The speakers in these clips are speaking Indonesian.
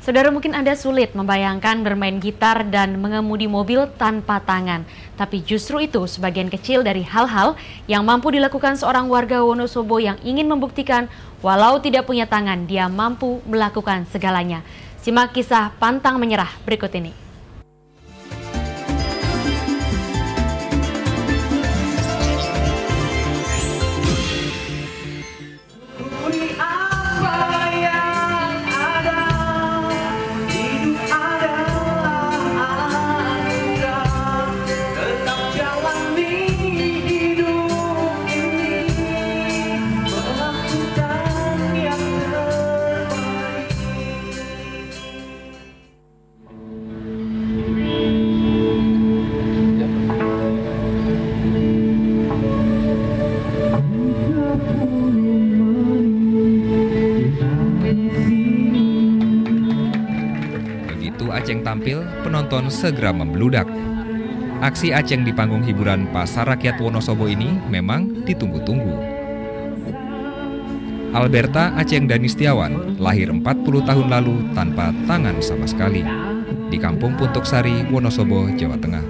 Saudara, mungkin Anda sulit membayangkan bermain gitar dan mengemudi mobil tanpa tangan. Tapi justru itu sebagian kecil dari hal-hal yang mampu dilakukan seorang warga Wonosobo yang ingin membuktikan walau tidak punya tangan, dia mampu melakukan segalanya. Simak kisah pantang menyerah berikut ini. Aceng tampil, penonton segera membludak. Aksi Aceng di panggung hiburan Pasar Rakyat Wonosobo ini memang ditunggu-tunggu. Alberta Aceng Danistiawan lahir 40 tahun lalu tanpa tangan sama sekali di Kampung Puntuk Sari, Wonosobo, Jawa Tengah.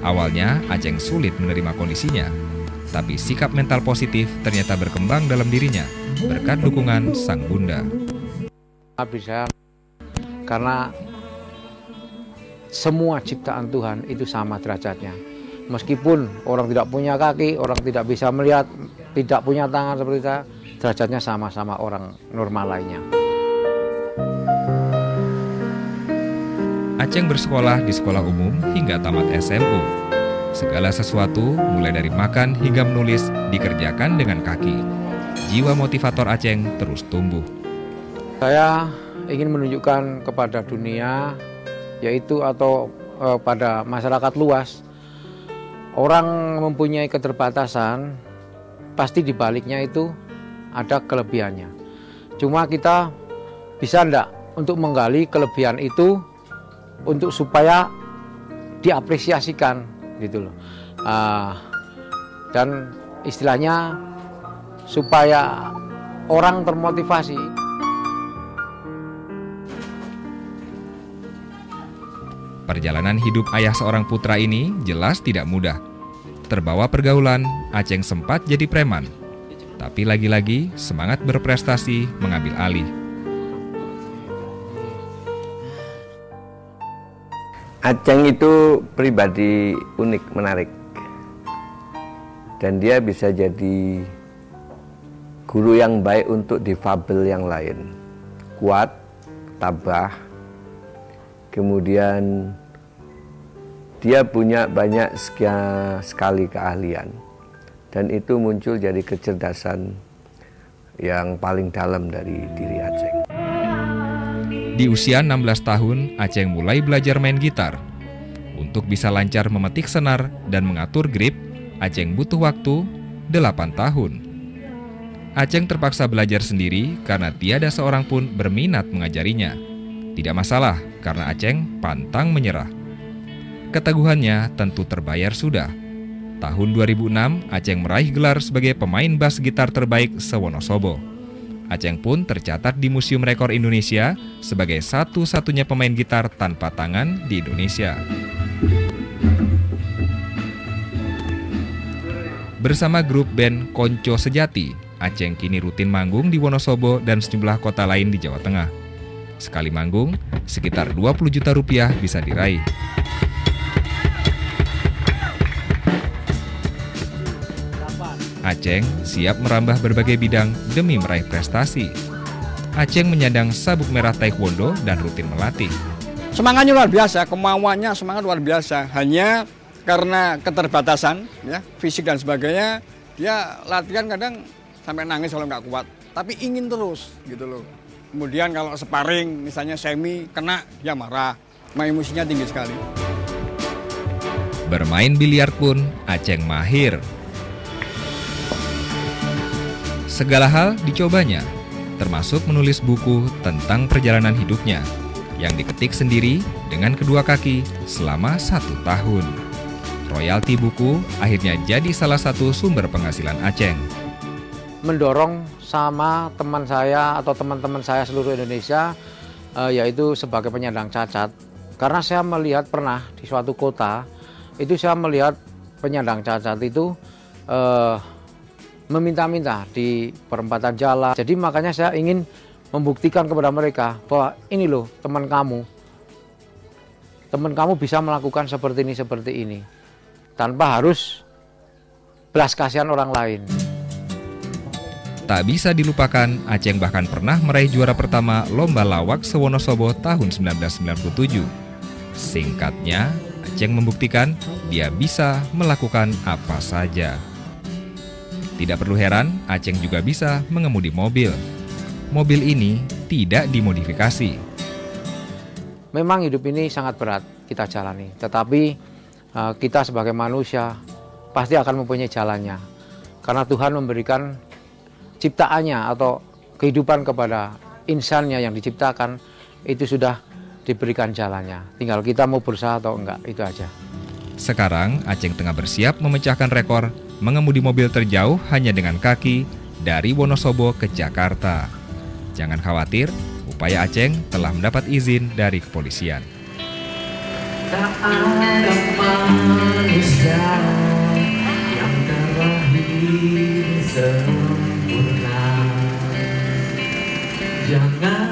Awalnya Aceng sulit menerima kondisinya, tapi sikap mental positif ternyata berkembang dalam dirinya berkat dukungan sang bunda. Bisa karena semua ciptaan Tuhan itu sama derajatnya. Meskipun orang tidak punya kaki, orang tidak bisa melihat, tidak punya tangan seperti saya, derajatnya sama-sama orang normal lainnya. Aceng bersekolah di sekolah umum hingga tamat SMU. Segala sesuatu, mulai dari makan hingga menulis, dikerjakan dengan kaki. Jiwa motivator Aceng terus tumbuh. Saya ingin menunjukkan kepada dunia, yaitu pada masyarakat luas, orang mempunyai keterbatasan, pasti di baliknya itu ada kelebihannya. Cuma kita bisa enggak untuk menggali kelebihan itu untuk supaya diapresiasikan gitu loh. Dan istilahnya supaya orang termotivasi. Perjalanan hidup ayah seorang putra ini jelas tidak mudah. Terbawa pergaulan, Aceng sempat jadi preman. Tapi lagi-lagi semangat berprestasi mengambil alih. Aceng itu pribadi unik, menarik. Dan dia bisa jadi guru yang baik untuk difabel yang lain. Kuat, tabah. Kemudian dia punya banyak sekali keahlian. Dan itu muncul jadi kecerdasan yang paling dalam dari diri Aceng. Di usia 16 tahun, Aceng mulai belajar main gitar. Untuk bisa lancar memetik senar dan mengatur grip, Aceng butuh waktu 8 tahun. Aceng terpaksa belajar sendiri karena tiada seorang pun berminat mengajarinya. Tidak masalah, karena Aceng pantang menyerah. Keteguhannya tentu terbayar sudah. Tahun 2006, Aceng meraih gelar sebagai pemain bass gitar terbaik se-Wonosobo. Aceng pun tercatat di Museum Rekor Indonesia sebagai satu-satunya pemain gitar tanpa tangan di Indonesia. Bersama grup band Konco Sejati, Aceng kini rutin manggung di Wonosobo dan sejumlah kota lain di Jawa Tengah. Sekali manggung, sekitar 20 juta rupiah bisa diraih. Aceng siap merambah berbagai bidang demi meraih prestasi. Aceng menyandang sabuk merah taekwondo dan rutin melatih. Semangatnya luar biasa, kemauannya semangat luar biasa. Hanya karena keterbatasan, ya, fisik dan sebagainya, dia latihan kadang sampai nangis kalau nggak kuat. Tapi ingin terus, gitu loh. Kemudian kalau sparring, misalnya semi, kena, dia marah. Emosinya tinggi sekali. Bermain biliar pun Aceng mahir. Segala hal dicobanya, termasuk menulis buku tentang perjalanan hidupnya, yang diketik sendiri dengan kedua kaki selama 1 tahun. Royalti buku akhirnya jadi salah satu sumber penghasilan Aceng. Mendorong sama teman saya atau teman-teman saya seluruh Indonesia yaitu sebagai penyandang cacat. Karena saya melihat pernah di suatu kota, itu saya melihat penyandang cacat itu meminta-minta di perempatan jalan. Jadi makanya saya ingin membuktikan kepada mereka bahwa ini loh teman kamu bisa melakukan seperti ini, tanpa harus belas kasihan orang lain. Tak bisa dilupakan, Aceng bahkan pernah meraih juara pertama Lomba Lawak se-Wonosobo tahun 1997. Singkatnya, Aceng membuktikan dia bisa melakukan apa saja. Tidak perlu heran, Aceng juga bisa mengemudi mobil. Mobil ini tidak dimodifikasi. Memang hidup ini sangat berat kita jalani, tetapi kita sebagai manusia pasti akan mempunyai jalannya. Karena Tuhan memberikan ciptaannya atau kehidupan kepada insannya yang diciptakan, itu sudah diberikan jalannya. Tinggal kita mau berusaha atau enggak, itu aja. Sekarang, Aceng tengah bersiap memecahkan rekor mengemudi mobil terjauh hanya dengan kaki dari Wonosobo ke Jakarta. Jangan khawatir, upaya Aceng telah mendapat izin dari kepolisian. Tak ada manusia yang terlahir sempurna. Jangan